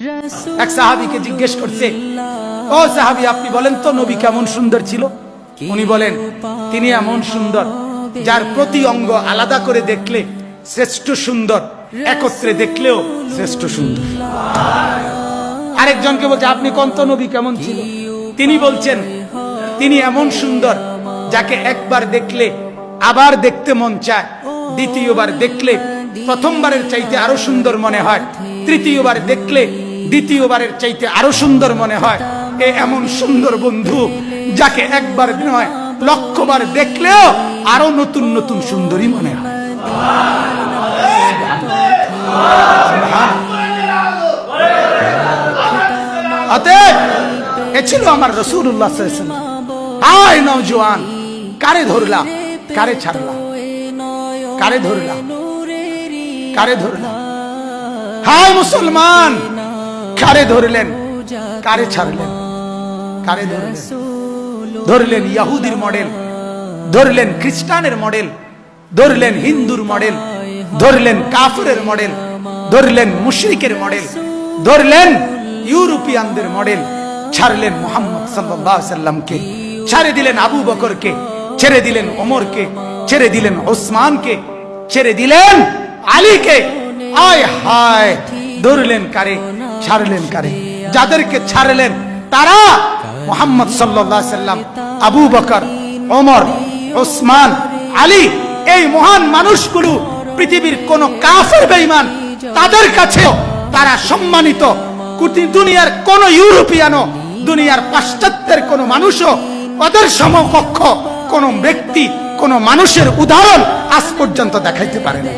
এক সাহাবীকে জিজ্ঞেস করছে, ও সাহাবী আপনি বলেন তো নবী কেমন সুন্দর ছিল? উনি বলেন, তিনি এমন সুন্দর যার প্রতি অঙ্গ আলাদা করে দেখলে শ্রেষ্ঠ সুন্দর, একত্রে দেখলেও শ্রেষ্ঠ সুন্দর। আরেকজনকে বলছে, আপনি কোন তো নবী কেমন ছিল? তিনি বলছেন, তিনি এমন সুন্দর যাকে একবার দেখলে আবার দেখতে মন চায়, দ্বিতীয়বার দেখলে প্রথমবারের চাইতে আরো সুন্দর মনে হয়, তৃতীয়বার দেখলে দ্বিতীয়বারের চাইতে আরো সুন্দর মনে হয়। এমন সুন্দর বন্ধু যাকে একবার নয় লক্ষবার দেখলেও আরো নতুন নতুন সুন্দরী মনে হয়। অতএব এ ছিল আমার রাসূলুল্লাহ সাল্লাল্লাহু আলাইহি ওয়াসাল্লাম। হায় নওজোয়ান, কারে ধরলাম কারে ছাড়লাম, কারে ধরলাম কারে ধরলাম? হায় মুসলমান, কারে ধরলেন কারে ছাড়লেন? কারে ধরলেন? ধরলেন ইহুদির মডেল, ধরলেন খ্রিস্টানের মডেল, ধরলেন হিন্দুর মডেল, ধরলেন কাফেরের মডেল, ধরলেন মুশরিকের মডেল, ধরলেন ইউরোপিয়ানদের মডেল। ছাড়লেন মুহাম্মদ সাল্লাল্লাহু আলাইহি ওয়াসাল্লামকে, ছেড়ে দিলেন আবু বকরকে, ছেড়ে দিলেন ওমরকে, ছেড়ে দিলেন ওসমানকে, ছেড়ে দিলেন আলীকে। আয় হায়, ধরলেন কারে ছাড়লেন কারে? যাদেরকে ছাড়লেন তারা মুহাম্মদ সাল্লাল্লাহু আলাইহি ওয়াসাল্লাম, আবু বকর, ওমর, ওসমান, আলী, এই মহান মানুষগুলো পৃথিবীর কোন কাফের বেঈমান তাদের কাছেও তারা সম্মানিত। দুনিয়ার কোন ইউরোপিয়ানও, দুনিয়ার পাশ্চাত্যের কোন মানুষও ওদের সমকক্ষ কোন ব্যক্তি, কোন মানুষের উদাহরণ আজ পর্যন্ত দেখাইতে পারে না।